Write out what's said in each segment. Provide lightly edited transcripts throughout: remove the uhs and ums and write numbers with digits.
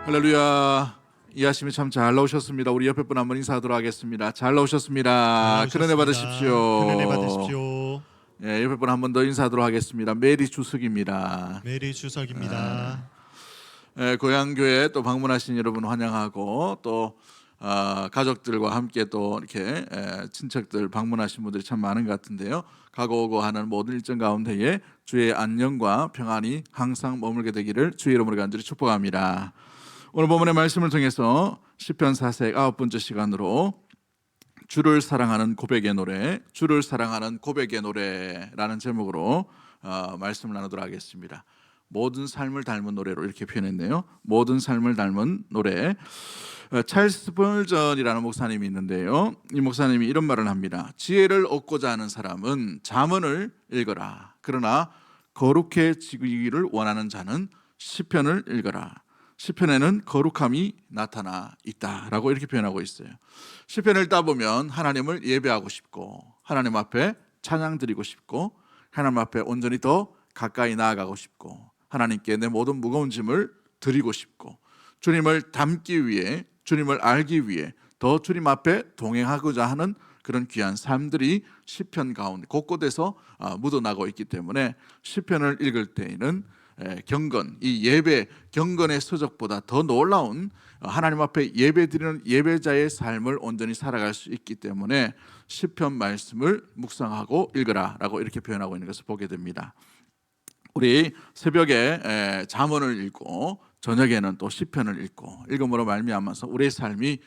할렐루야. 이하심이 참 잘 나오셨습니다. 우리 옆에 분 한번 인사하도록 하겠습니다. 잘 나오셨습니다. 큰 은혜 받으십시오. 큰 은혜 받으십시오. 예, 옆에 분 한번 더 인사하도록 하겠습니다. 메리 주석입니다. 메리 주석입니다. 예, 고향교회 또 방문하신 여러분 환영하고 또 가족들과 함께 또 이렇게 친척들 방문하신 분들이 참 많은 것 같은데요. 가고 오고 하는 모든 일정 가운데에 주의 안녕과 평안이 항상 머물게 되기를 주의 이름으로 간절히 축복합니다. 오늘 본문의 말씀을 통해서 시편 4색 9번째 시간으로 주를 사랑하는 고백의 노래, 주를 사랑하는 고백의 노래라는 제목으로 말씀을 나누도록 하겠습니다. 모든 삶을 닮은 노래로 이렇게 표현했네요. 모든 삶을 닮은 노래. 찰스 스펄전이라는 목사님이 있는데요, 이 목사님이 이런 말을 합니다. 지혜를 얻고자 하는 사람은 잠언을 읽어라. 그러나 거룩해지기를 원하는 자는 시편을 읽어라. 시편에는 거룩함이 나타나 있다라고 이렇게 표현하고 있어요. 시편을 읽다 보면 하나님을 예배하고 싶고, 하나님 앞에 찬양 드리고 싶고, 하나님 앞에 온전히 더 가까이 나아가고 싶고, 하나님께 내 모든 무거운 짐을 드리고 싶고, 주님을 닮기 위해, 주님을 알기 위해 더 주님 앞에 동행하고자 하는 그런 귀한 삶들이 시편 가운데 곳곳에서 묻어나고 있기 때문에 시편을 읽을 때에는 경건, 이 예배 경건의 서적보다 더 놀라운 하나님 앞에 예배드리는 예배자의 삶을 온전히 살아갈 수 있기 때문에 시편 말씀을 묵상하고 읽으라라고 이렇게 표현하고 있는 것을 보게 됩니다. 우리 새벽에 잠언을 읽고 저녁에는 또 시편을 읽고 읽음으로 말미암아서 우리의 삶이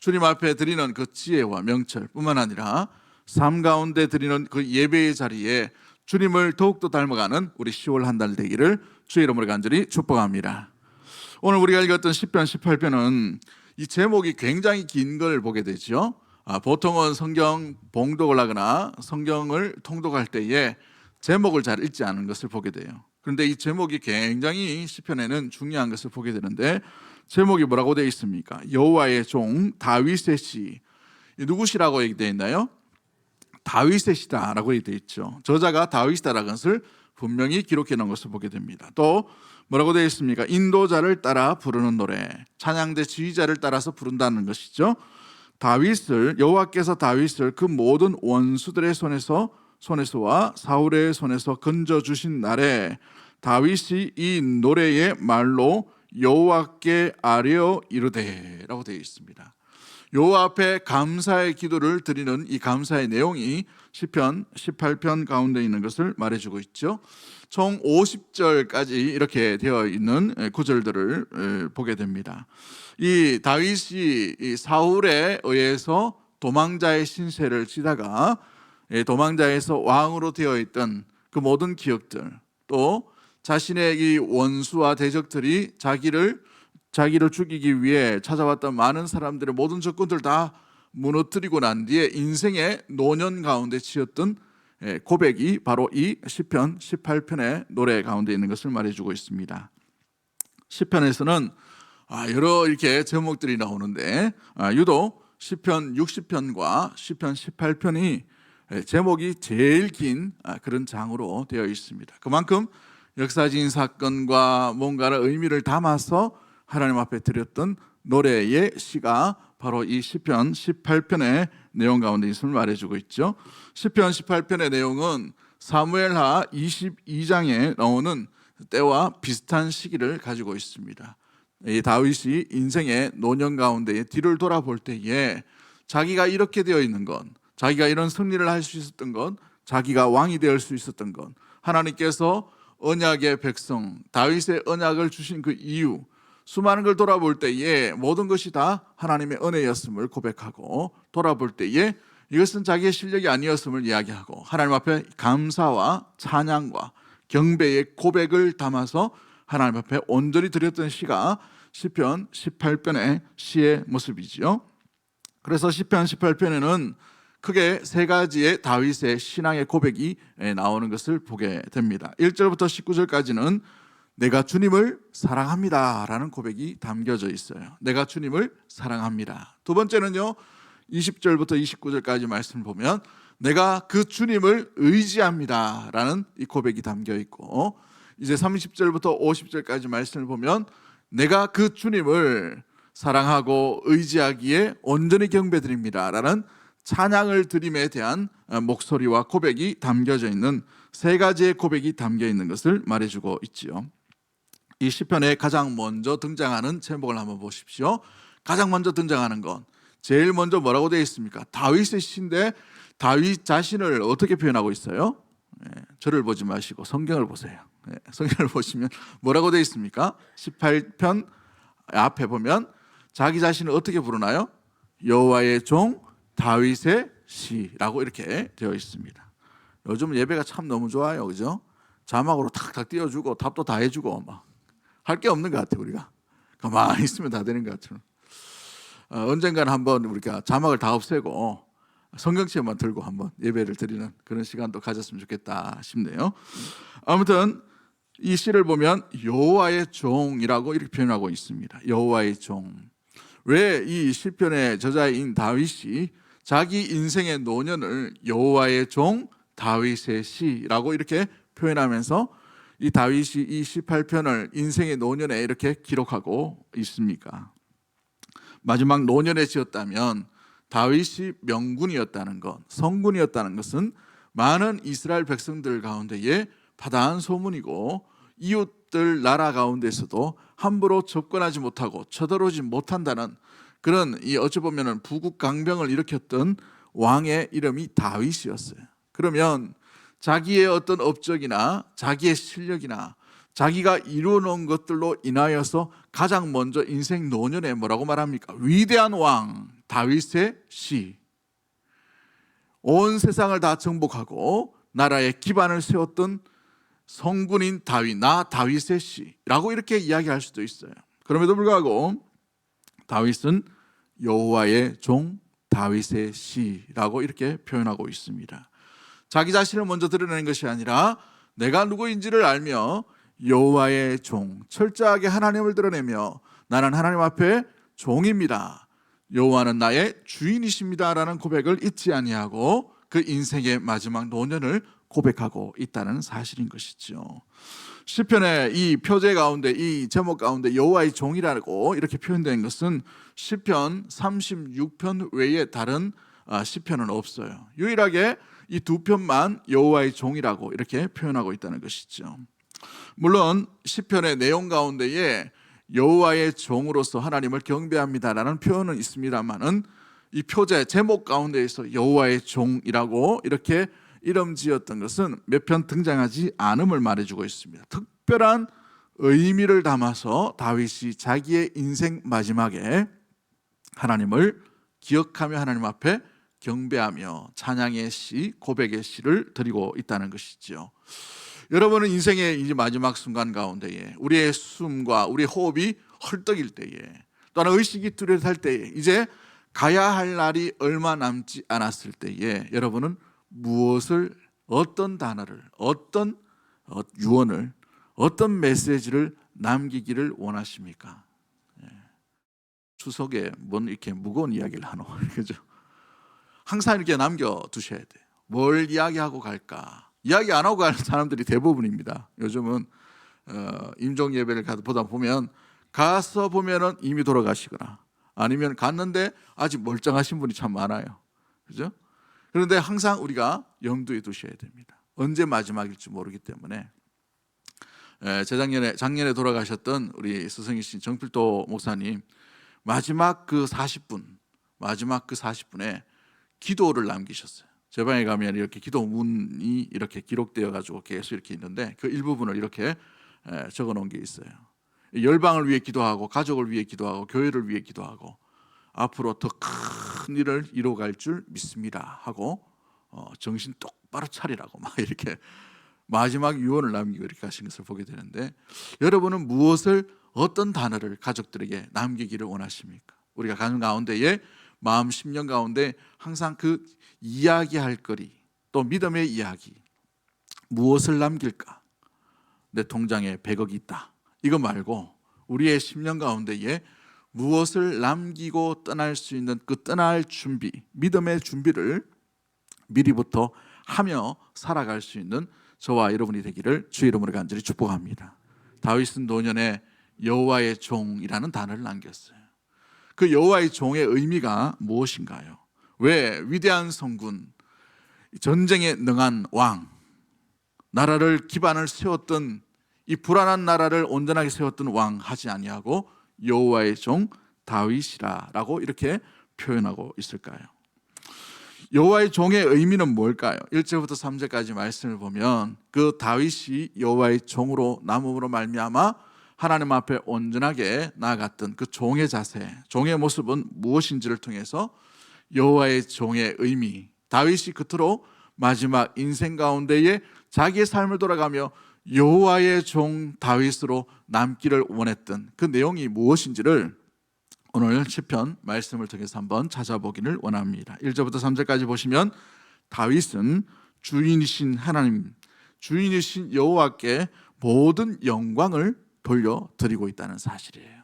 주님 앞에 드리는 그 지혜와 명철뿐만 아니라 삶 가운데 드리는 그 예배의 자리에 주님을 더욱더 닮아가는 우리 10월 한 달 되기를 주의 이름으로 간절히 축복합니다. 오늘 우리가 읽었던 시편 18편은 이 제목이 굉장히 긴 걸 보게 되죠. 보통은 성경 봉독을 하거나 성경을 통독할 때에 제목을 잘 읽지 않은 것을 보게 돼요. 그런데 이 제목이 굉장히 시편에는 중요한 것을 보게 되는데, 제목이 뭐라고 되어 있습니까? 여호와의 종 다윗의 시. 누구시라고 얘기되어 있나요? 다윗의 시다라고 되어 있죠. 저자가 다윗이다라는 것을 분명히 기록해 놓은 것을 보게 됩니다. 또 뭐라고 되어 있습니까? 인도자를 따라 부르는 노래, 찬양대 지휘자를 따라서 부른다는 것이죠. 여호와께서 다윗을 그 모든 원수들의 손에서와 사울의 손에서 건져주신 날에 다윗이 이 노래의 말로 여호와께 아뢰어 이르되라고 되어 있습니다. 여호와 앞에 감사의 기도를 드리는 이 감사의 내용이 시편 18편 가운데 있는 것을 말해주고 있죠. 총 50절까지 이렇게 되어 있는 구절들을 보게 됩니다. 이 다윗이 이 사울에 의해서 도망자의 신세를 지다가 도망자에서 왕으로 되어 있던 그 모든 기억들, 또 자신의 이 원수와 대적들이 자기를 죽이기 위해 찾아왔던 많은 사람들의 모든 적군들 다 무너뜨리고 난 뒤에 인생의 노년 가운데 치었던 고백이 바로 이 시편 18편의 노래 가운데 있는 것을 말해주고 있습니다. 시편에서는 여러 이렇게 제목들이 나오는데 유독 시편 60편과 시편 18편이 제목이 제일 긴 그런 장으로 되어 있습니다. 그만큼 역사적인 사건과 뭔가를 의미를 담아서 하나님 앞에 드렸던 노래의 시가 바로 이 시편 18편의 내용 가운데 있음을 말해주고 있죠. 시편 18편의 내용은 사무엘하 22장에 나오는 때와 비슷한 시기를 가지고 있습니다. 이 다윗이 인생의 노년 가운데 뒤를 돌아볼 때에 자기가 이렇게 되어 있는 건, 자기가 이런 승리를 할 수 있었던 것, 자기가 왕이 될 수 있었던 것, 하나님께서 언약의 백성 다윗의 언약을 주신 그 이유, 수많은 걸 돌아볼 때에 모든 것이 다 하나님의 은혜였음을 고백하고, 돌아볼 때에 이것은 자기의 실력이 아니었음을 이야기하고, 하나님 앞에 감사와 찬양과 경배의 고백을 담아서 하나님 앞에 온전히 드렸던 시가 시편 18편의 시의 모습이지요. 그래서 시편 18편에는 크게 세 가지의 다윗의 신앙의 고백이 나오는 것을 보게 됩니다. 1절부터 19절까지는 내가 주님을 사랑합니다 라는 고백이 담겨져 있어요. 내가 주님을 사랑합니다. 두 번째는요, 20절부터 29절까지 말씀을 보면 내가 그 주님을 의지합니다 라는 이 고백이 담겨 있고, 이제 30절부터 50절까지 말씀을 보면 내가 그 주님을 사랑하고 의지하기에 온전히 경배드립니다라는 찬양을 드림에 대한 목소리와 고백이 담겨져 있는 세 가지의 고백이 담겨 있는 것을 말해주고 있지요. 이 시편에 가장 먼저 등장하는 제목을 한번 보십시오. 가장 먼저 등장하는 건 제일 먼저 뭐라고 되어 있습니까? 다윗의 시인데 다윗 자신을 어떻게 표현하고 있어요? 저를 보지 마시고 성경을 보세요. 성경을 보시면 뭐라고 되어 있습니까? 18편 앞에 보면 자기 자신을 어떻게 부르나요? 여호와의 종 다윗의 시라고 이렇게 되어 있습니다. 요즘 예배가 참 너무 좋아요, 그죠? 자막으로 탁탁 띄워주고 답도 다 해주고 막 할 게 없는 것 같아요. 우리가 가만히 있으면 다 되는 것 같아요. 언젠가는 한번 우리가 자막을 다 없애고 성경책만 들고 한번 예배를 드리는 그런 시간도 가졌으면 좋겠다 싶네요. 아무튼 이 시를 보면 여호와의 종이라고 이렇게 표현하고 있습니다. 여호와의 종. 왜 이 시편의 저자인 다윗이 자기 인생의 노년을 여호와의 종 다윗의 시라고 이렇게 표현하면서 이 다윗이 이 18편을 인생의 노년에 이렇게 기록하고 있습니까? 마지막 노년에 지었다면 다윗이 명군이었다는 것, 성군이었다는 것은 많은 이스라엘 백성들 가운데에 바다한 소문이고 이웃들 나라 가운데서도 함부로 접근하지 못하고 쳐들어오지 못한다는 그런 이 어찌 보면은 부국강병을 일으켰던 왕의 이름이 다윗이었어요. 그러면 자기의 어떤 업적이나 자기의 실력이나 자기가 이루어놓은 것들로 인하여서 가장 먼저 인생 노년에 뭐라고 말합니까? 위대한 왕 다윗의 시. 온 세상을 다 정복하고 나라의 기반을 세웠던 성군인 다윗, 나 다윗의 시라고 이렇게 이야기할 수도 있어요. 그럼에도 불구하고 다윗은 여호와의 종 다윗의 시라고 이렇게 표현하고 있습니다. 자기 자신을 먼저 드러내는 것이 아니라 내가 누구인지를 알며 여호와의 종, 철저하게 하나님을 드러내며 나는 하나님 앞에 종입니다. 여호와는 나의 주인이십니다라는 고백을 잊지 아니하고 그 인생의 마지막 노년을 고백하고 있다는 사실인 것이죠. 시편의 이 표제 가운데 이 제목 가운데 여호와의 종이라고 이렇게 표현된 것은 시편 36편 외에 다른 시편은 없어요. 유일하게 이 두 편만 여호와의 종이라고 이렇게 표현하고 있다는 것이죠. 물론 시편의 내용 가운데에 여호와의 종으로서 하나님을 경배합니다라는 표현은 있습니다만은 이 표제 제목 가운데에서 여호와의 종이라고 이렇게 이름 지었던 것은 몇 편 등장하지 않음을 말해주고 있습니다. 특별한 의미를 담아서 다윗이 자기의 인생 마지막에 하나님을 기억하며 하나님 앞에 경배하며 찬양의 시, 고백의 시를 드리고 있다는 것이죠. 여러분은 인생의 이제 마지막 순간 가운데에 우리의 숨과 우리의 호흡이 헐떡일 때에 또는 의식이 뚜렷할 때에 이제 가야 할 날이 얼마 남지 않았을 때에 여러분은 무엇을 어떤 단어를 어떤 유언을 어떤 메시지를 남기기를 원하십니까? 추석에 뭔 이렇게 무거운 이야기를 하노? 그죠? 항상 이렇게 남겨두셔야 돼요. 뭘 이야기하고 갈까? 이야기 안 하고 가는 사람들이 대부분입니다. 요즘은 임종 예배를 보다 보면 가서 보면은 이미 돌아가시거나 아니면 갔는데 아직 멀쩡하신 분이 참 많아요. 그죠? 그런데 항상 우리가 염두에 두셔야 됩니다. 언제 마지막일지 모르기 때문에 작년에 돌아가셨던 우리 스승이신 정필도 목사님 마지막 그 40분에 기도를 남기셨어요. 제 방에 가면 이렇게 기도문이 이렇게 기록되어 가지고 계속 이렇게 있는데 그 일부분을 이렇게 적어 놓은 게 있어요. 열방을 위해 기도하고 가족을 위해 기도하고 교회를 위해 기도하고 앞으로 더 큰 일을 이루어갈 줄 믿습니다 하고 정신 똑바로 차리라고 막 이렇게 마지막 유언을 남기고 이렇게 하신 것을 보게 되는데 여러분은 무엇을 어떤 단어를 가족들에게 남기기를 원하십니까? 우리가 가는 가운데에 마음 심령 가운데 항상 그 이야기할 거리 또 믿음의 이야기 무엇을 남길까? 내 통장에 100억이 있다 이거 말고 우리의 심령 가운데에 무엇을 남기고 떠날 수 있는 그 떠날 준비 믿음의 준비를 미리부터 하며 살아갈 수 있는 저와 여러분이 되기를 주의 이름으로 간절히 축복합니다. 다윗은 노년에 여호와의 종이라는 단어를 남겼어요. 그 여호와의 종의 의미가 무엇인가요? 왜 위대한 성군, 전쟁에 능한 왕, 나라를 기반을 세웠던 이 불안한 나라를 온전하게 세웠던 왕 하지 아니하고 여호와의 종 다윗이라라고 이렇게 표현하고 있을까요? 여호와의 종의 의미는 뭘까요? 1절부터 3절까지 말씀을 보면 그 다윗이 여호와의 종으로 남음으로 말미암아 하나님 앞에 온전하게 나아갔던 그 종의 자세, 종의 모습은 무엇인지를 통해서 여호와의 종의 의미, 다윗이 그토록 마지막 인생 가운데에 자기의 삶을 돌아가며 여호와의 종 다윗으로 남기를 원했던 그 내용이 무엇인지를 오늘 시편 말씀을 통해서 한번 찾아보기를 원합니다. 1절부터 3절까지 보시면 다윗은 주인이신 하나님, 주인이신 여호와께 모든 영광을 돌려드리고 있다는 사실이에요.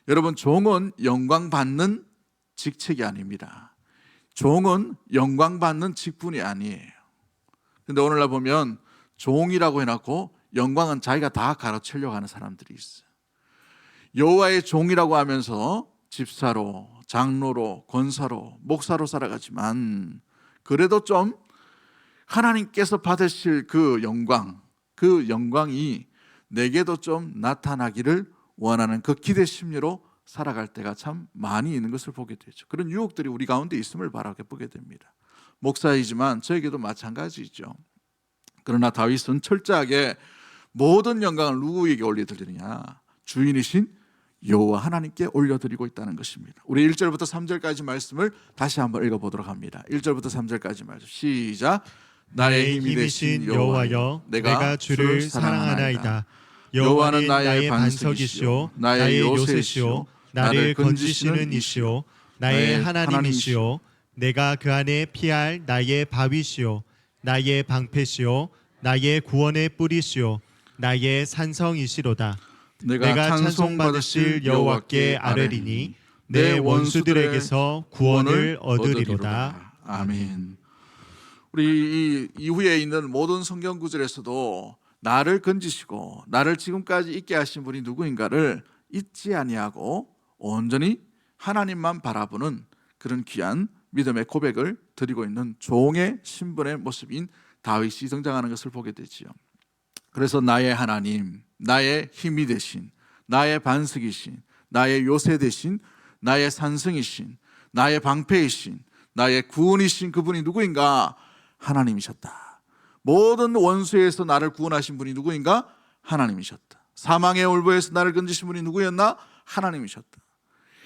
여러분, 종은 영광받는 직책이 아닙니다. 종은 영광받는 직분이 아니에요. 근데 오늘날 보면 종이라고 해놓고 영광은 자기가 다 가로채려고 하는 사람들이 있어요. 여호와의 종이라고 하면서 집사로, 장로로, 권사로, 목사로 살아가지만 그래도 좀 하나님께서 받으실 그 영광이 내게도 좀 나타나기를 원하는 그 기대 심리로 살아갈 때가 참 많이 있는 것을 보게 되죠. 그런 유혹들이 우리 가운데 있음을 바라보게 됩니다. 목사이지만 저에게도 마찬가지죠. 그러나 다윗은 철저하게 모든 영광을 누구에게 올려드리느냐? 주인이신 여호와 하나님께 올려드리고 있다는 것입니다. 우리 1절부터 3절까지 말씀을 다시 한번 읽어보도록 합니다. 1절부터 3절까지 말씀 시작. 나의 힘이 되신 여호와여, 내가 주를 사랑하나이다. 여호와는 나의 반석이시오, 나의 요새시오, 나를 건지시는 이시오, 나의 하나님이시오. 내가 그 안에 피할 나의 바위시오, 나의 방패시오, 나의 구원의 뿌리시오, 나의 산성이시로다. 내가 찬송받으실 여호와께 아뢰리니 내 원수들에게서 구원을 얻으리로다. 아멘. 우리 이 이후에 있는 모든 성경 구절에서도 나를 건지시고 나를 지금까지 있게 하신 분이 누구인가를 잊지 아니하고 온전히 하나님만 바라보는 그런 귀한 믿음의 고백을 드리고 있는 종의 신분의 모습인 다윗이 등장하는 것을 보게 되지요. 그래서 나의 하나님, 나의 힘이 되신, 나의 반석이신, 나의 요새 되신, 나의 산성이신, 나의 방패이신, 나의 구원이신 그분이 누구인가? 하나님이셨다. 모든 원수에서 나를 구원하신 분이 누구인가? 하나님이셨다. 사망의 올무에서 나를 건지신 분이 누구였나? 하나님이셨다.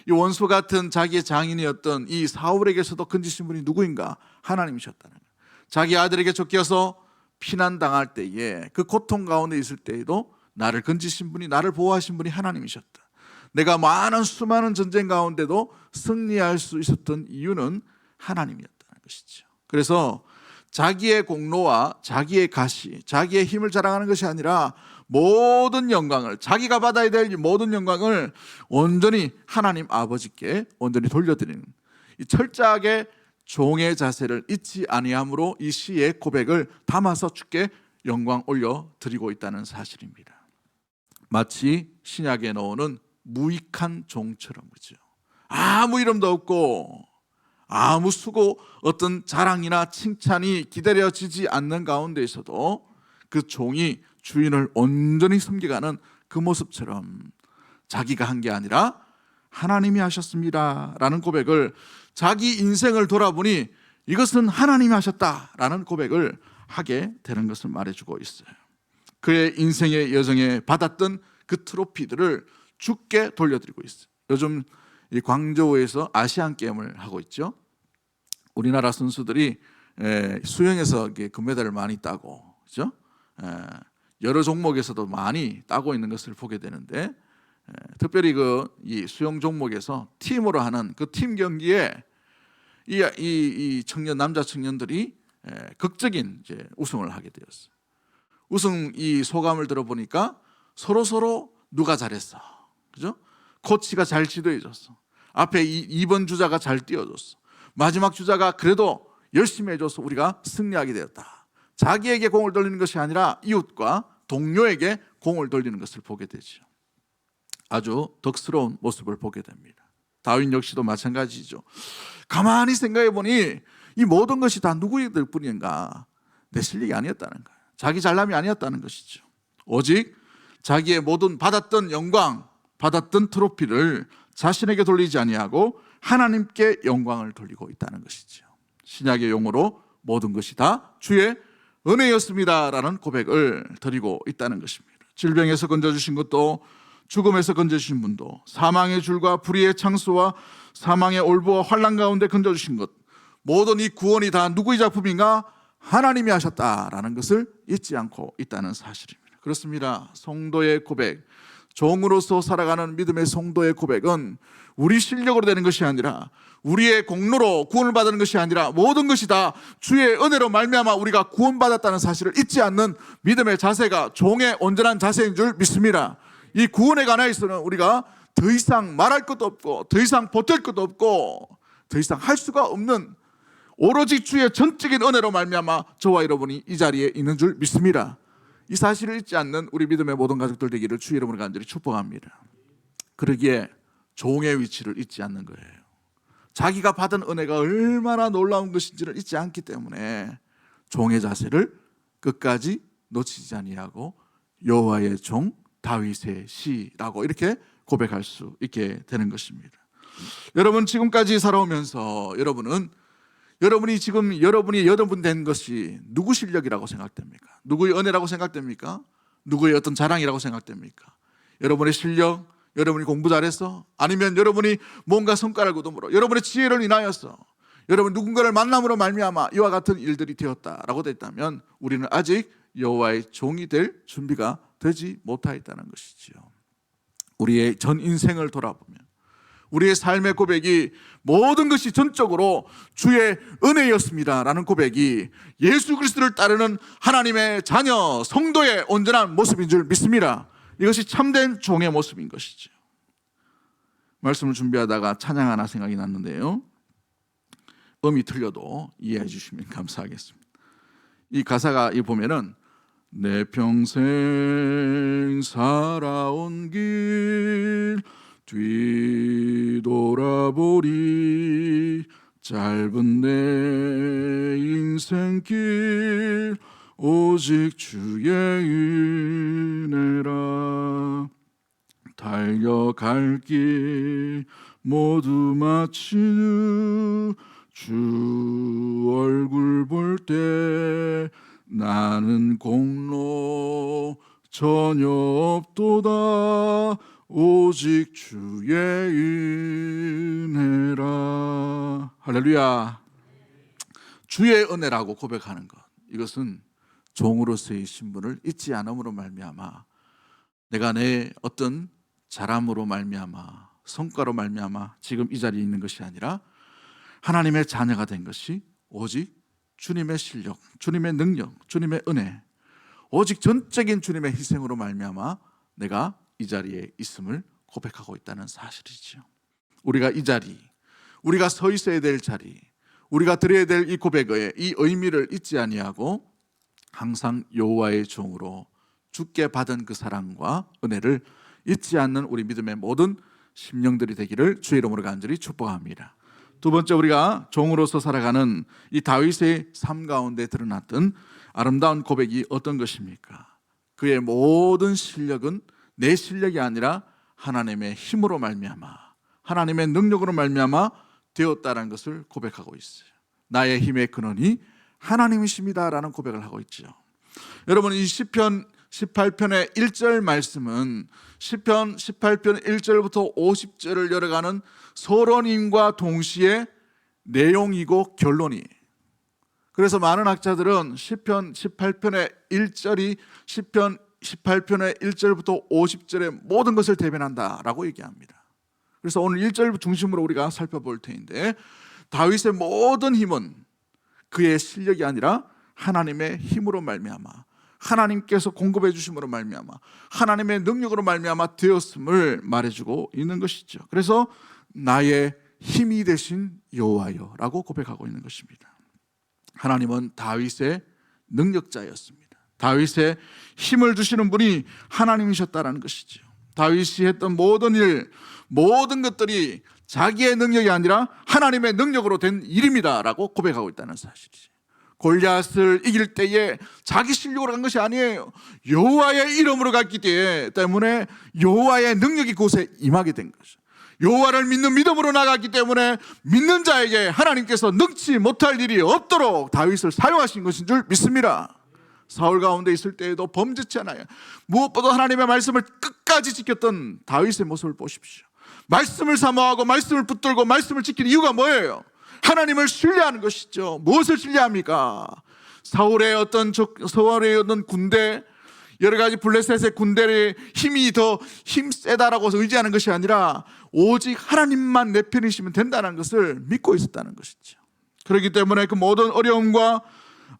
이 원수 같은 자기의 장인이었던 이 사울에게서도 건지신 분이 누구인가? 하나님이셨다는 거예요. 자기 아들에게 쫓겨서 피난당할 때에 그 고통 가운데 있을 때에도 나를 건지신 분이, 나를 보호하신 분이 하나님이셨다. 내가 수많은 전쟁 가운데도 승리할 수 있었던 이유는 하나님이었다는 것이죠. 그래서 자기의 공로와 자기의 가시, 자기의 힘을 자랑하는 것이 아니라 모든 영광을, 자기가 받아야 될 모든 영광을 온전히 하나님 아버지께 온전히 돌려드리는 이 철저하게 종의 자세를 잊지 아니함으로 이 시의 고백을 담아서 주께 영광 올려드리고 있다는 사실입니다. 마치 신약에 나오는 무익한 종처럼, 그죠? 아무 이름도 없고 아무 수고, 어떤 자랑이나 칭찬이 기다려지지 않는 가운데에서도 그 종이 주인을 온전히 섬겨가는 그 모습처럼 자기가 한 게 아니라 하나님이 하셨습니다 라는 고백을, 자기 인생을 돌아보니 이것은 하나님이 하셨다라는 고백을 하게 되는 것을 말해주고 있어요. 그의 인생의 여정에 받았던 그 트로피들을 주께 돌려드리고 있어요. 요즘 이 광저우에서 아시안 게임을 하고 있죠. 우리나라 선수들이 수영에서 금메달을 많이 따고, 그렇죠? 여러 종목에서도 많이 따고 있는 것을 보게 되는데, 특별히 이 수영 종목에서 팀으로 하는 그 팀 경기에 이 남자 청년들이 극적인 우승을 하게 되었어요. 우승 이 소감을 들어보니까 서로 누가 잘했어, 그죠? 코치가 잘 지도해줬어. 앞에 2번 주자가 잘 띄워줬어. 마지막 주자가 그래도 열심히 해줘서 우리가 승리하게 되었다. 자기에게 공을 돌리는 것이 아니라 이웃과 동료에게 공을 돌리는 것을 보게 되죠. 아주 덕스러운 모습을 보게 됩니다. 다윗 역시도 마찬가지죠. 가만히 생각해 보니 이 모든 것이 다 누구의 덕분인가? 내 실력이 아니었다는 거예요. 자기 잘남이 아니었다는 것이죠. 오직 자기의 모든 받았던 영광, 받았던 트로피를 자신에게 돌리지 아니하고 하나님께 영광을 돌리고 있다는 것이죠. 신약의 용어로 모든 것이 다 주의 은혜였습니다라는 고백을 드리고 있다는 것입니다. 질병에서 건져주신 것도, 죽음에서 건져주신 분도, 사망의 줄과 불의의 창수와 사망의 올부와 환난 가운데 건져주신 것, 모든 이 구원이 다 누구의 작품인가? 하나님이 하셨다라는 것을 잊지 않고 있다는 사실입니다. 그렇습니다. 성도의 고백, 종으로서 살아가는 믿음의 성도의 고백은 우리 실력으로 되는 것이 아니라, 우리의 공로로 구원을 받는 것이 아니라, 모든 것이 다 주의 은혜로 말미암아 우리가 구원받았다는 사실을 잊지 않는 믿음의 자세가 종의 온전한 자세인 줄 믿습니다. 이 구원에 관해서는 우리가 더 이상 말할 것도 없고, 더 이상 보탤 것도 없고, 더 이상 할 수가 없는, 오로지 주의 전적인 은혜로 말미암아 저와 여러분이 이 자리에 있는 줄 믿습니다. 이 사실을 잊지 않는 우리 믿음의 모든 가족들 되기를 주의 이름으로 간절히 축복합니다. 그러기에 종의 위치를 잊지 않는 거예요. 자기가 받은 은혜가 얼마나 놀라운 것인지를 잊지 않기 때문에 종의 자세를 끝까지 놓치지 아니하고 여호와의 종 다윗의 시라고 이렇게 고백할 수 있게 되는 것입니다. 여러분, 지금까지 살아오면서 여러분이 지금 여러분이 여러분 된 것이 누구 실력이라고 생각됩니까? 누구의 은혜라고 생각됩니까? 누구의 어떤 자랑이라고 생각됩니까? 여러분의 실력, 여러분이 공부 잘했어? 아니면 여러분이 뭔가 성과를 거둠으로, 여러분의 지혜를 인하여서, 여러분 누군가를 만남으로 말미암아 이와 같은 일들이 되었다라고 됐다면 우리는 아직 여호와의 종이 될 준비가 되지 못하였다는 것이지요. 우리의 전 인생을 돌아보면 우리의 삶의 고백이 모든 것이 전적으로 주의 은혜였습니다라는 고백이 예수 그리스도를 따르는 하나님의 자녀 성도의 온전한 모습인 줄 믿습니다. 이것이 참된 종의 모습인 것이죠. 말씀을 준비하다가 찬양 하나 생각이 났는데요, 음이 틀려도 이해해 주시면 감사하겠습니다. 이 가사가 보면은 내 평생 살아온 길 뒤돌아보리 짧은 내 인생길 오직 주의 은혜라 달려갈 길 모두 마친 후 주 얼굴 볼 때 나는 공로 전혀 없도다 오직 주의 은혜라. 할렐루야. 주의 은혜라고 고백하는 것, 이것은 종으로서의 신분을 잊지 않음으로 말미암아 내가 내 어떤 잘함으로 말미암아 성과로 말미암아 지금 이 자리에 있는 것이 아니라 하나님의 자녀가 된 것이 오직 주님의 실력, 주님의 능력, 주님의 은혜, 오직 전적인 주님의 희생으로 말미암아 내가 이 자리에 있음을 고백하고 있다는 사실이죠. 우리가 이 자리, 우리가 서 있어야 될 자리, 우리가 드려야 될 이 고백의 이 의미를 잊지 아니하고 항상 여호와의 종으로 주께 받은 그 사랑과 은혜를 잊지 않는 우리 믿음의 모든 심령들이 되기를 주의 이름으로 간절히 축복합니다. 두 번째, 우리가 종으로서 살아가는 이 다윗의 삶 가운데 드러났던 아름다운 고백이 어떤 것입니까? 그의 모든 실력은 내 실력이 아니라 하나님의 힘으로 말미암아, 하나님의 능력으로 말미암아 되었다는 것을 고백하고 있어요. 나의 힘의 근원이 하나님이십니다라는 고백을 하고 있죠. 여러분, 이 시편 18편의 1절 말씀은 시편 18편 1절부터 50절을 열어가는 서론임과 동시에 내용이고 결론이. 그래서 많은 학자들은 시편 18편의 1절이 시편 18편의 1절부터 50절의 모든 것을 대변한다라고 얘기합니다. 그래서 오늘 1절 중심으로 우리가 살펴볼 텐데, 다윗의 모든 힘은 그의 실력이 아니라 하나님의 힘으로 말미암아, 하나님께서 공급해 주심으로 말미암아, 하나님의 능력으로 말미암아 되었음을 말해주고 있는 것이죠. 그래서 나의 힘이 되신 여호와여라고 고백하고 있는 것입니다. 하나님은 다윗의 능력자였습니다. 다윗의 힘을 주시는 분이 하나님이셨다는 것이죠. 다윗이 했던 모든 일, 모든 것들이 자기의 능력이 아니라 하나님의 능력으로 된 일입니다라고 고백하고 있다는 사실이지. 골리앗을 이길 때에 자기 실력으로 간 것이 아니에요. 여호와의 이름으로 갔기 때문에 여호와의 능력이 그곳에 임하게 된 거죠. 여호와를 믿는 믿음으로 나갔기 때문에 믿는 자에게 하나님께서 능치 못할 일이 없도록 다윗을 사용하신 것인 줄 믿습니다. 사울 가운데 있을 때에도 범죄치 않아요. 무엇보다 하나님의 말씀을 끝까지 지켰던 다윗의 모습을 보십시오. 말씀을 사모하고 말씀을 붙들고 말씀을 지키는 이유가 뭐예요? 하나님을 신뢰하는 것이죠. 무엇을 신뢰합니까? 사울의 어떤 군대, 여러 가지 블레셋의 군대의 힘이 더 힘세다라고 의지하는 것이 아니라 오직 하나님만 내 편이시면 된다는 것을 믿고 있었다는 것이죠. 그렇기 때문에 그 모든 어려움과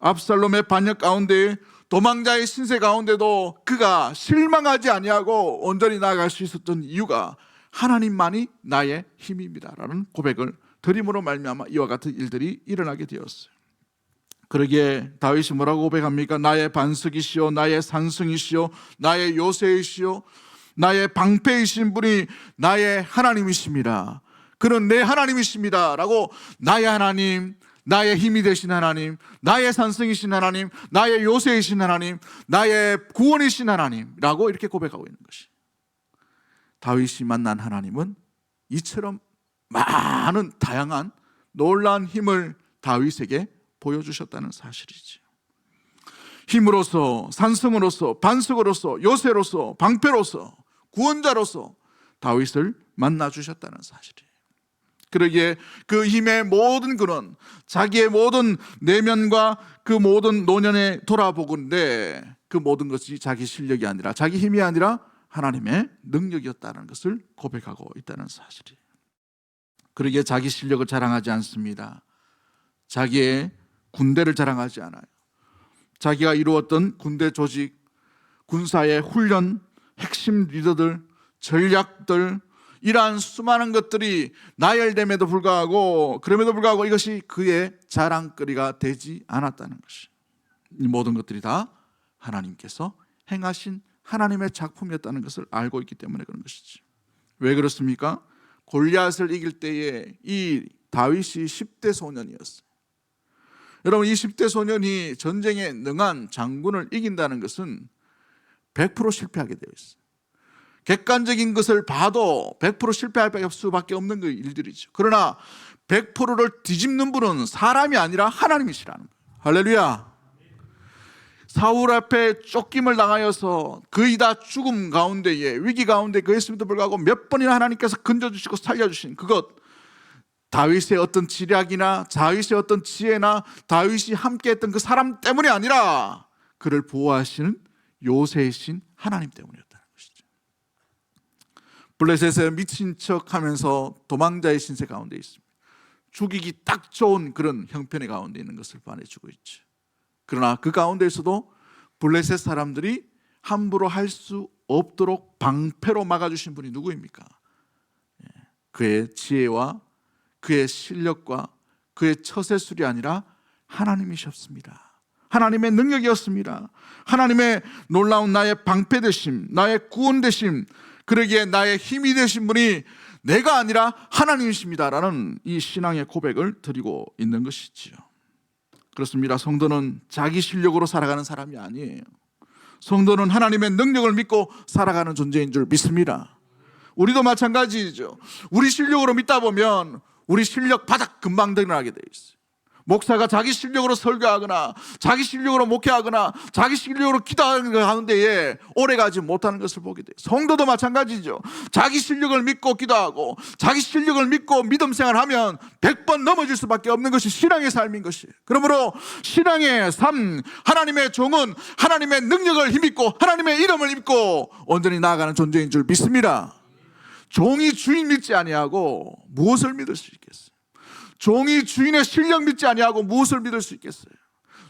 압살롬의 반역 가운데, 도망자의 신세 가운데도 그가 실망하지 아니하고 온전히 나아갈 수 있었던 이유가 하나님만이 나의 힘입니다라는 고백을 드림으로 말미암아 이와 같은 일들이 일어나게 되었어요. 그러기에 다윗이 뭐라고 고백합니까? 나의 반석이시오, 나의 산성이시오, 나의 요새이시오, 나의 방패이신 분이 나의 하나님이십니다. 그는 내 하나님이십니다 라고, 나의 하나님, 나의 힘이 되신 하나님, 나의 산성이신 하나님, 나의 요새이신 하나님, 나의 구원이신 하나님라고 이렇게 고백하고 있는 것이, 다윗이 만난 하나님은 이처럼 많은 다양한 놀라운 힘을 다윗에게 보여주셨다는 사실이지. 힘으로서, 산성으로서, 반석으로서, 요새로서, 방패로서, 구원자로서 다윗을 만나주셨다는 사실이에요. 그러기에 그 힘의 모든 근원, 자기의 모든 내면과 그 모든 노년에 돌아보건대 그 모든 것이 자기 실력이 아니라, 자기 힘이 아니라 하나님의 능력이었다는 것을 고백하고 있다는 사실이에요. 그러기에 자기 실력을 자랑하지 않습니다. 자기의 군대를 자랑하지 않아요. 자기가 이루었던 군대 조직, 군사의 훈련, 핵심 리더들, 전략들, 이러한 수많은 것들이 나열됨에도 불구하고, 그럼에도 불구하고 이것이 그의 자랑거리가 되지 않았다는 것이, 이 모든 것들이 다 하나님께서 행하신 하나님의 작품이었다는 것을 알고 있기 때문에 그런 것이지. 왜 그렇습니까? 골리앗을 이길 때에 이 다윗이 10대 소년이었어요. 여러분, 이 10대 소년이 전쟁에 능한 장군을 이긴다는 것은 100% 실패하게 되어 있어요. 객관적인 것을 봐도 100% 실패할 수밖에 없는 그 일들이죠. 그러나 100%를 뒤집는 분은 사람이 아니라 하나님이시라는 거예요. 할렐루야. 사울 앞에 쫓김을 당하여서 거의 다 죽음 가운데에, 위기 가운데 그랬음에도 불구하고 몇 번이나 하나님께서 건져주시고 살려주신 그것, 다윗의 어떤 지략이나 다윗의 어떤 지혜나 다윗이 함께했던 그 사람 때문이 아니라 그를 보호하시는 요새이신 하나님 때문이었다는 것이죠. 블레셋에 미친 척하면서 도망자의 신세 가운데 있습니다. 죽이기 딱 좋은 그런 형편의 가운데 있는 것을 반해주고 있죠. 그러나 그 가운데에서도 블레셋 사람들이 함부로 할 수 없도록 방패로 막아주신 분이 누구입니까? 그의 지혜와 그의 실력과 그의 처세술이 아니라 하나님이셨습니다. 하나님의 능력이었습니다. 하나님의 놀라운 나의 방패 되심, 나의 구원 되심, 그러기에 나의 힘이 되신 분이 내가 아니라 하나님이십니다라는 이 신앙의 고백을 드리고 있는 것이지요. 그렇습니다. 성도는 자기 실력으로 살아가는 사람이 아니에요. 성도는 하나님의 능력을 믿고 살아가는 존재인 줄 믿습니다. 우리도 마찬가지죠. 우리 실력으로 믿다 보면 우리 실력 바닥 금방 드러나게 돼 있어요. 목사가 자기 실력으로 설교하거나 자기 실력으로 목회하거나 자기 실력으로 기도하는 가운데에 오래가지 못하는 것을 보게 돼요. 성도도 마찬가지죠. 자기 실력을 믿고 기도하고 자기 실력을 믿고 믿음 생활하면 100번 넘어질 수밖에 없는 것이 신앙의 삶인 것이에요. 그러므로 신앙의 삶, 하나님의 종은 하나님의 능력을 힘입고 하나님의 이름을 입고 온전히 나아가는 존재인 줄 믿습니다. 종이 주인 믿지 아니하고 무엇을 믿을 수 있겠어요? 종이 주인의 실력 믿지 아니하고 무엇을 믿을 수 있겠어요?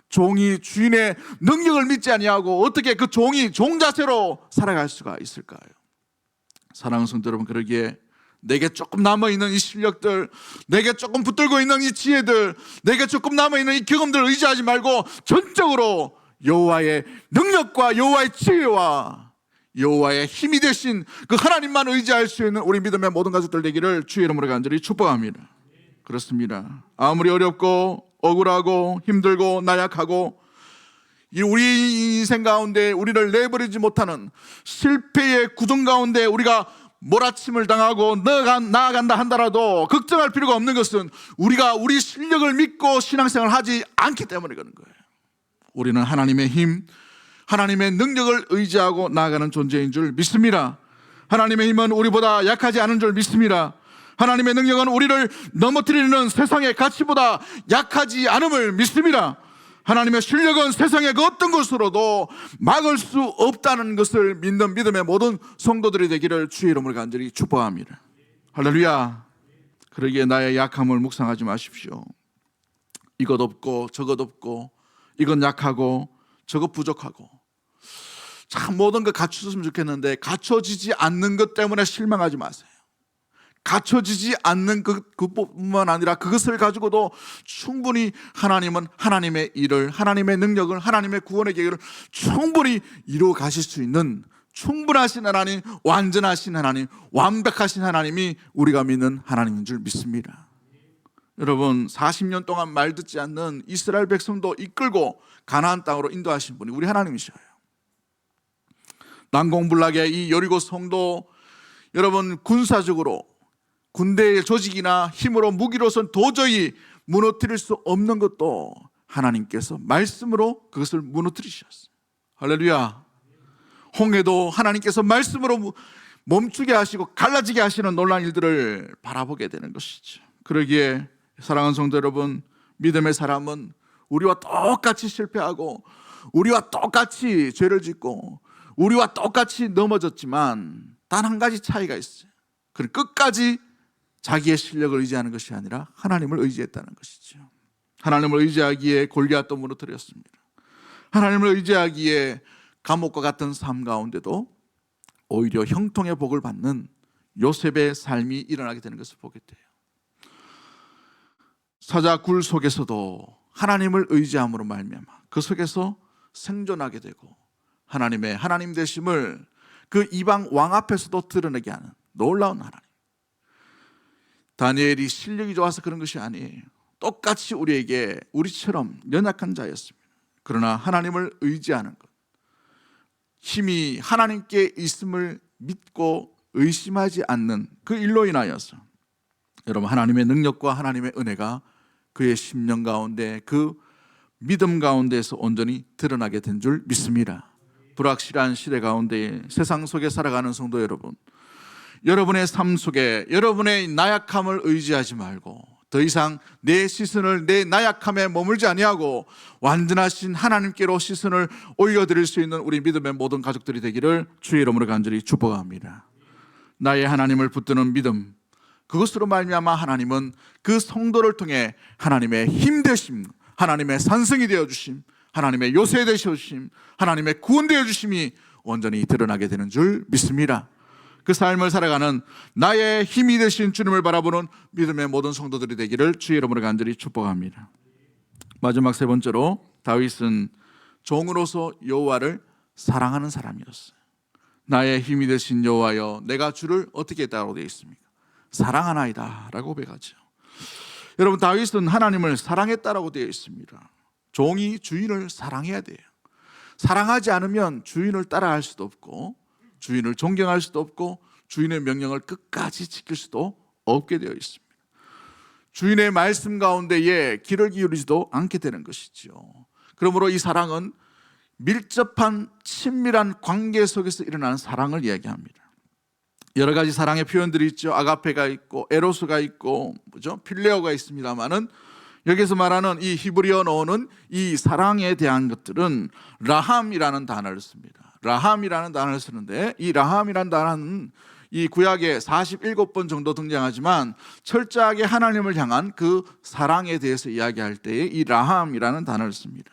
종이 주인의 능력을 믿지 아니하고 어떻게 그 종이 종 자체로 살아갈 수가 있을까요? 사랑하는 성도 여러분, 그러기에 내게 조금 남아있는 이 실력들, 내게 조금 붙들고 있는 이 지혜들, 내게 조금 남아있는 이 경험들을 의지하지 말고 전적으로 여호와의 능력과 여호와의 지혜와 여호와의 힘이 되신 그 하나님만 의지할 수 있는 우리 믿음의 모든 가족들 되기를 주의 이름으로 간절히 축복합니다. 그렇습니다. 아무리 어렵고 억울하고 힘들고 나약하고 우리 인생 가운데 우리를 내버리지 못하는 실패의 구덩 가운데 우리가 몰아침을 당하고 나아간다 한다라도 걱정할 필요가 없는 것은 우리가 우리 실력을 믿고 신앙생활을 하지 않기 때문에 그런 거예요. 우리는 하나님의 힘, 하나님의 능력을 의지하고 나아가는 존재인 줄 믿습니다. 하나님의 힘은 우리보다 약하지 않은 줄 믿습니다. 하나님의 능력은 우리를 넘어뜨리는 세상의 가치보다 약하지 않음을 믿습니다. 하나님의 실력은 세상의 그 어떤 것으로도 막을 수 없다는 것을 믿는 믿음의 모든 성도들이 되기를 주의 이름으로 간절히 축복합니다. 할렐루야. 그러기에 나의 약함을 묵상하지 마십시오. 이것 없고 저것 없고 이건 약하고 저것 부족하고 참 모든 거 갖추었으면 좋겠는데 갖춰지지 않는 것 때문에 실망하지 마세요. 갖춰지지 않는 그뿐만 아니라 그것을 가지고도 충분히 하나님은 하나님의 일을, 하나님의 능력을, 하나님의 구원의 계획을 충분히 이루어 가실 수 있는 충분하신 하나님, 완전하신 하나님, 완벽하신 하나님이 우리가 믿는 하나님인 줄 믿습니다. 여러분 40년 동안 말 듣지 않는 이스라엘 백성도 이끌고 가나안 땅으로 인도하신 분이 우리 하나님이셔요. 난공불락의 이 여리고 성도 여러분 군사적으로 군대의 조직이나 힘으로 무기로선 도저히 무너뜨릴 수 없는 것도 하나님께서 말씀으로 그것을 무너뜨리셨어요. 할렐루야. 홍해도 하나님께서 말씀으로 멈추게 하시고 갈라지게 하시는 놀라운 일들을 바라보게 되는 것이죠. 그러기에 사랑하는 성도 여러분, 믿음의 사람은 우리와 똑같이 실패하고 우리와 똑같이 죄를 짓고 우리와 똑같이 넘어졌지만 단 한 가지 차이가 있어요. 그는 끝까지 자기의 실력을 의지하는 것이 아니라 하나님을 의지했다는 것이죠. 하나님을 의지하기에 골리앗도 무너뜨렸습니다. 하나님을 의지하기에 감옥과 같은 삶 가운데도 오히려 형통의 복을 받는 요셉의 삶이 일어나게 되는 것을 보게 돼요. 사자굴 속에서도 하나님을 의지함으로 말미암아 그 속에서 생존하게 되고 하나님의 하나님 되심을 그 이방 왕 앞에서도 드러내게 하는 놀라운 하나님. 다니엘이 실력이 좋아서 그런 것이 아니에요. 똑같이 우리처럼 연약한 자였습니다. 그러나 하나님을 의지하는 것, 힘이 하나님께 있음을 믿고 의심하지 않는 그 일로 인하여서 여러분 하나님의 능력과 하나님의 은혜가 그의 심령 가운데 그 믿음 가운데에서 온전히 드러나게 된 줄 믿습니다. 불확실한 시대 가운데 세상 속에 살아가는 성도 여러분, 여러분의 삶 속에 여러분의 나약함을 의지하지 말고 더 이상 내 시선을 내 나약함에 머물지 아니하고 완전하신 하나님께로 시선을 올려드릴 수 있는 우리 믿음의 모든 가족들이 되기를 주의 이름으로 간절히 축복합니다. 나의 하나님을 붙드는 믿음, 그것으로 말미암아 하나님은 그 성도를 통해 하나님의 힘 되심, 하나님의 산성이 되어주심, 하나님의 요새 되셔주심, 하나님의 구원 되어주심이 온전히 드러나게 되는 줄 믿습니다. 그 삶을 살아가는 나의 힘이 되신 주님을 바라보는 믿음의 모든 성도들이 되기를 주의 이름으로 간절히 축복합니다. 마지막 세 번째로 다윗은 종으로서 여호와를 사랑하는 사람이었어요. 나의 힘이 되신 여호와여, 내가 주를 어떻게 했다고 되어 있습니까? 사랑하나이다 라고 고백하죠. 여러분 다윗은 하나님을 사랑했다라고 되어 있습니다. 종이 주인을 사랑해야 돼요. 사랑하지 않으면 주인을 따라할 수도 없고 주인을 존경할 수도 없고 주인의 명령을 끝까지 지킬 수도 없게 되어 있습니다. 주인의 말씀 가운데에 귀를 기울이지도 않게 되는 것이죠. 그러므로 이 사랑은 밀접한 친밀한 관계 속에서 일어나는 사랑을 이야기합니다. 여러 가지 사랑의 표현들이 있죠. 아가페가 있고 에로스가 있고 필레오가 있습니다만은 여기서 말하는 이 히브리어어는 이 사랑에 대한 것들은 라함이라는 단어를 씁니다. 라함이라는 단어를 쓰는데 이 라함이라는 단어는 이 구약에 47번 정도 등장하지만 철저하게 하나님을 향한 그 사랑에 대해서 이야기할 때에 이 라함이라는 단어를 씁니다.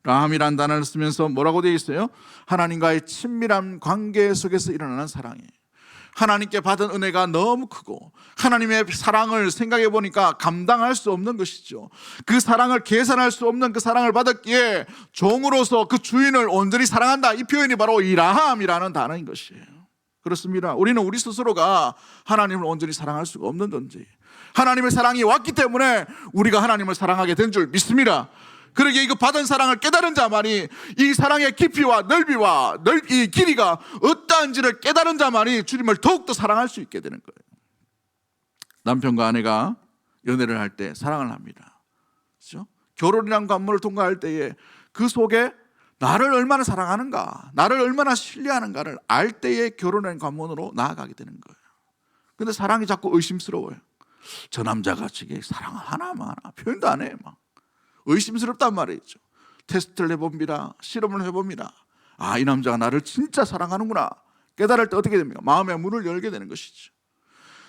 라함이라는 단어를 쓰면서 뭐라고 되어 있어요? 하나님과의 친밀한 관계 속에서 일어나는 사랑이에요. 하나님께 받은 은혜가 너무 크고 하나님의 사랑을 생각해 보니까 감당할 수 없는 것이죠. 그 사랑을 계산할 수 없는 그 사랑을 받았기에 종으로서 그 주인을 온전히 사랑한다. 이 표현이 바로 이 라함이라는 단어인 것이에요. 그렇습니다. 우리는 우리 스스로가 하나님을 온전히 사랑할 수가 없는 존재. 하나님의 사랑이 왔기 때문에 우리가 하나님을 사랑하게 된 줄 믿습니다. 그러기에 이거 받은 사랑을 깨달은 자만이 이 사랑의 깊이와 넓이와 이 길이가 어떠한지를 깨달은 자만이 주님을 더욱더 사랑할 수 있게 되는 거예요. 남편과 아내가 연애를 할 때 사랑을 합니다. 그렇죠? 결혼이라는 관문을 통과할 때에 그 속에 나를 얼마나 사랑하는가, 나를 얼마나 신뢰하는가를 알 때에 결혼의 관문으로 나아가게 되는 거예요. 근데 사랑이 자꾸 의심스러워요. 저 남자가 저게 사랑을 하나 마나 표현도 안 해. 막 의심스럽단 말이죠. 테스트를 해봅니다. 실험을 해봅니다. 아, 이 남자가 나를 진짜 사랑하는구나 깨달을 때 어떻게 됩니까? 마음의 문을 열게 되는 것이죠.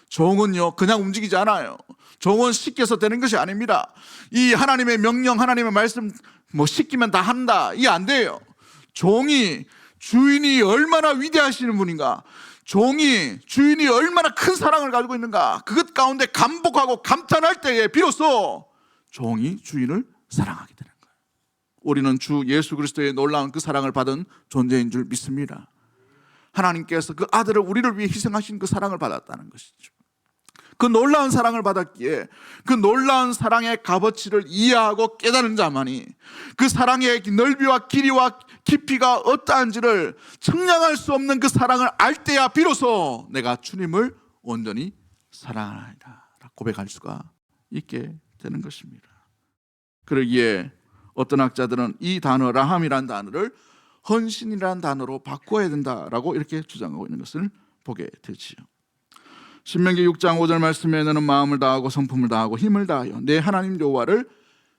종은요 그냥 움직이지 않아요. 종은 시켜서 되는 것이 아닙니다. 이 하나님의 명령, 하나님의 말씀 시키면 다 한다, 이게 안 돼요. 종이 주인이 얼마나 위대하시는 분인가, 종이 주인이 얼마나 큰 사랑을 가지고 있는가, 그것 가운데 감복하고 감탄할 때에 비로소 종이 주인을 사랑하게 되는 거예요. 우리는 주 예수 그리스도의 놀라운 그 사랑을 받은 존재인 줄 믿습니다. 하나님께서 그 아들을 우리를 위해 희생하신 그 사랑을 받았다는 것이죠. 그 놀라운 사랑을 받았기에 그 놀라운 사랑의 값어치를 이해하고 깨달은 자만이 그 사랑의 넓이와 길이와 깊이가 어떠한지를 측량할 수 없는 그 사랑을 알 때야 비로소 내가 주님을 온전히 사랑하나이다 고백할 수가 있게 되는 것입니다. 그러기에 어떤 학자들은 이 단어 라함이라는 단어를 헌신이라는 단어로 바꿔야 된다라고 이렇게 주장하고 있는 것을 보게 되지요. 신명기 6장 5절 말씀에 너는 마음을 다하고 성품을 다하고 힘을 다하여 내 하나님 여호와를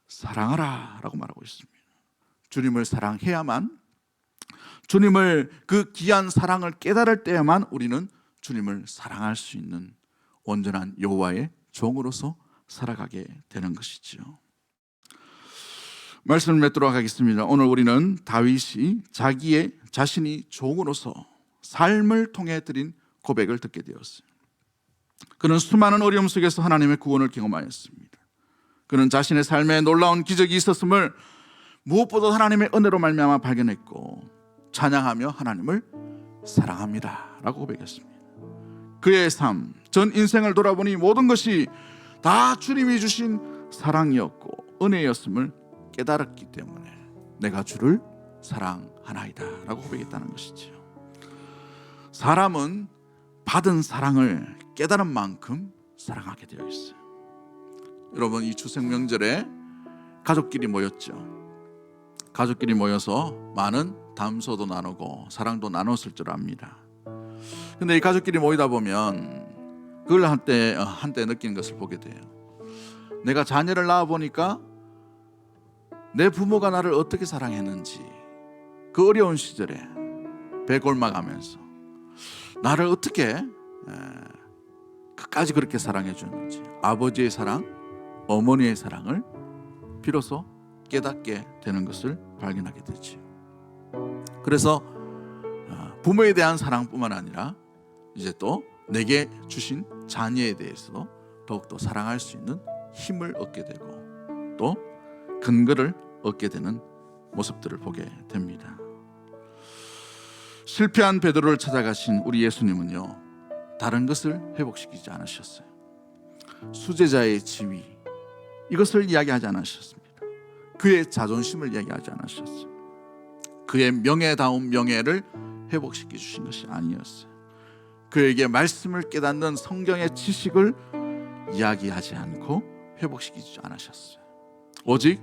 사랑하라 라고 말하고 있습니다. 주님을 사랑해야만, 주님을 그 귀한 사랑을 깨달을 때야만 우리는 주님을 사랑할 수 있는 온전한 여호와의 종으로서 살아가게 되는 것이지요. 말씀을 맺도록 하겠습니다. 오늘 우리는 다윗이 자신이 종으로서 삶을 통해 드린 고백을 듣게 되었어요. 그는 수많은 어려움 속에서 하나님의 구원을 경험하였습니다. 그는 자신의 삶에 놀라운 기적이 있었음을 무엇보다 하나님의 은혜로 말미암아 발견했고 찬양하며 하나님을 사랑합니다 라고 고백했습니다. 그의 삶, 전 인생을 돌아보니 모든 것이 다 주님이 주신 사랑이었고 은혜였음을 깨달았기 때문에 내가 주를 사랑하나이다 라고 고백했다는 것이죠. 사람은 받은 사랑을 깨달은 만큼 사랑하게 되어 있어요. 여러분, 이 추석 명절에 가족끼리 모였죠. 가족끼리 모여서 많은 담소도 나누고 사랑도 나눴을 줄 압니다. 근데 이 가족끼리 모이다 보면 그걸 한때 느끼는 것을 보게 돼요. 내가 자녀를 낳아보니까 내 부모가 나를 어떻게 사랑했는지, 그 어려운 시절에 배골막하면서 나를 어떻게 끝까지 그렇게 사랑해 줬는지, 아버지의 사랑, 어머니의 사랑을 비로소 깨닫게 되는 것을 발견하게 되죠. 그래서 부모에 대한 사랑뿐만 아니라 이제 또 내게 주신 자녀에 대해서도 더욱더 사랑할 수 있는 힘을 얻게 되고 또 근거를 얻게 되는 모습들을 보게 됩니다. 실패한 베드로를 찾아가신 우리 예수님은요, 다른 것을 회복시키지 않으셨어요. 수제자의 지위, 이것을 이야기하지 않으셨습니다. 그의 자존심을 이야기하지 않으셨어요. 그의 명예다운 명예를 회복시켜 주신 것이 아니었어요. 그에게 말씀을 깨닫는 성경의 지식을 이야기하지 않고 회복시키지 않으셨어요. 오직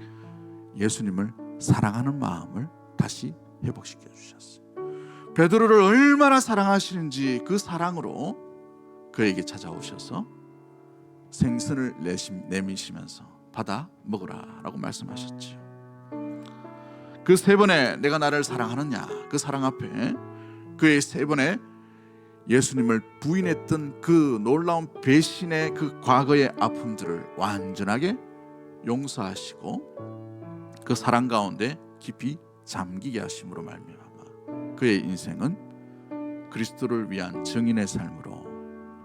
예수님을 사랑하는 마음을 다시 회복시켜 주셨어요. 베드로를 얼마나 사랑하시는지 그 사랑으로 그에게 찾아오셔서 생선을 내미시면서 받아 먹으라 라고 말씀하셨죠. 그 세 번에 내가 나를 사랑하느냐, 그 사랑 앞에 그의 세 번에 예수님을 부인했던 그 놀라운 배신의 그 과거의 아픔들을 완전하게 용서하시고 그 사랑 가운데 깊이 잠기게 하심으로 말미암아 그의 인생은 그리스도를 위한 증인의 삶으로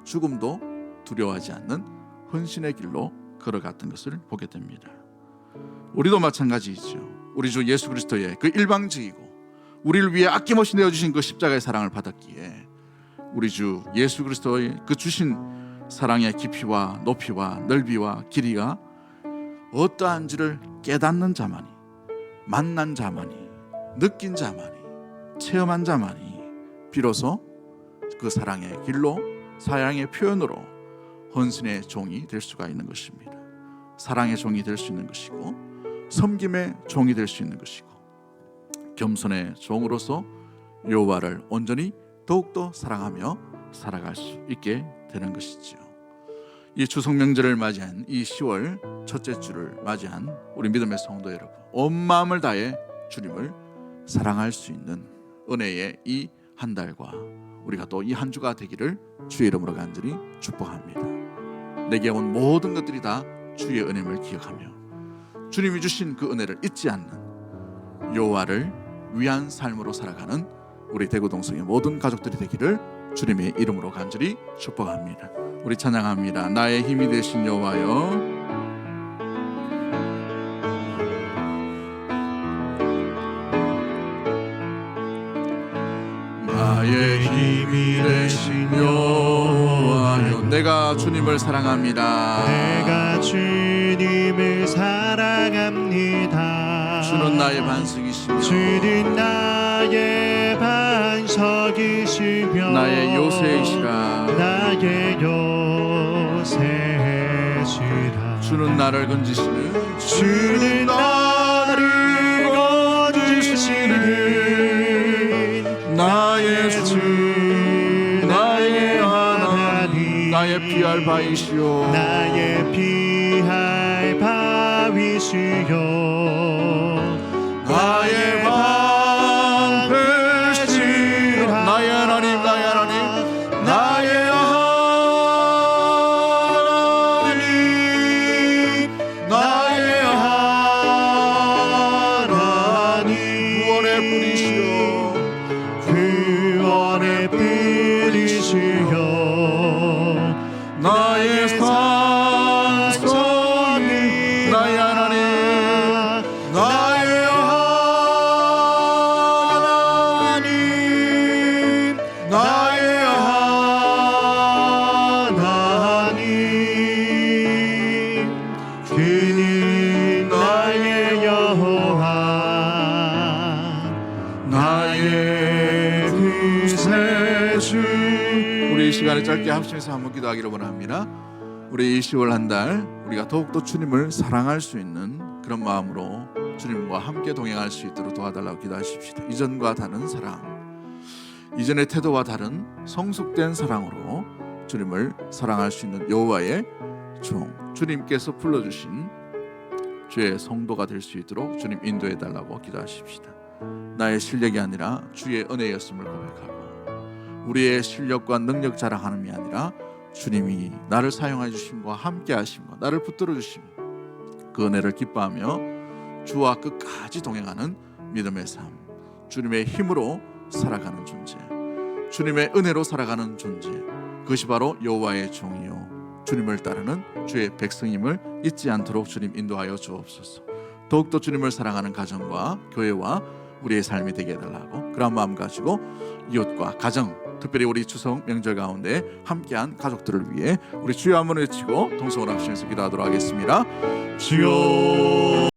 죽음도 두려워하지 않는 헌신의 길로 걸어갔던 것을 보게 됩니다. 우리도 마찬가지이죠. 우리 주 예수 그리스도의 그 일방적이고 우리를 위해 아낌없이 내어주신 그 십자가의 사랑을 받았기에 우리 주 예수 그리스도의 그 주신 사랑의 깊이와 높이와 넓이와 길이가 어떠한지를 깨닫는 자만이, 만난 자만이, 느낀 자만이, 체험한 자만이 비로소 그 사랑의 길로, 사랑의 표현으로 헌신의 종이 될 수가 있는 것입니다. 사랑의 종이 될 수 있는 것이고, 섬김의 종이 될 수 있는 것이고, 겸손의 종으로서 여호와를 온전히 더욱더 사랑하며 살아갈 수 있게 되는 것이지요. 이 추석 명절을 맞이한 이 10월 첫째 주를 맞이한 우리 믿음의 성도 여러분, 온 마음을 다해 주님을 사랑할 수 있는 은혜의 이 한 달과 우리가 또 이 한 주가 되기를 주의 이름으로 간절히 축복합니다. 내게 온 모든 것들이 다 주의 은혜를 기억하며 주님이 주신 그 은혜를 잊지 않는 여호와를 위한 삶으로 살아가는 우리 대구동성의 모든 가족들이 되기를 주님의 이름으로 간절히 축복합니다. 우리 찬양합니다. 나의 힘이 되신 여호와여, 나의 힘이 되신 여호와여. 내가 주님을 사랑합니다. 내가 주님을 사랑합니다. 주는 나의 반석이시며 주는 나의 반석이시며 나의 요새이시라. 나의 요새시라. 주는 나를 건지시는 주는 나를 건지시는 나의 주, 나의 하나님, 나의 피할 바이시오, 나의 피할 바위시여, 나의 방패시라. 나의 하나님, 나의 하나님, 나의 하나님, 나의 하나님, 구원의 뿌리시오, 구원의 뿌리시여, 나의 산성이, 나의 하나님, 나의 하나님, 나의 하나님, 그는 나의 여호와, 나의 구세주. 우리 이 시간에 짧게 합심해서 한번 기도하기를 원합니다. 우리 이 10월 한 달 우리가 더욱더 주님을 사랑할 수 있는 그런 마음으로 주님과 함께 동행할 수 있도록 도와달라고 기도하십시다. 이전과 다른 사랑, 이전의 태도와 다른 성숙된 사랑으로 주님을 사랑할 수 있는 여호와의 종, 주님께서 불러주신 주의 성도가 될 수 있도록 주님 인도해 달라고 기도하십시다. 나의 실력이 아니라 주의 은혜였음을 고백하고, 우리의 실력과 능력 자랑하는이 아니라 주님이 나를 사용해 주심과 함께 하심과 나를 붙들어 주심, 그 은혜를 기뻐하며 주와 끝까지 동행하는 믿음의 삶, 주님의 힘으로 살아가는 존재, 주님의 은혜로 살아가는 존재, 그것이 바로 여호와의 종이요 주님을 따르는 주의 백성임을 잊지 않도록 주님 인도하여 주옵소서. 더욱더 주님을 사랑하는 가정과 교회와 우리의 삶이 되게 해달라고, 그런 마음 가지고 이웃과 가정, 특별히 우리 추석 명절 가운데 함께한 가족들을 위해 우리 주여 한번 외치고 통성을 합치면서 기도하도록 하겠습니다. 주여.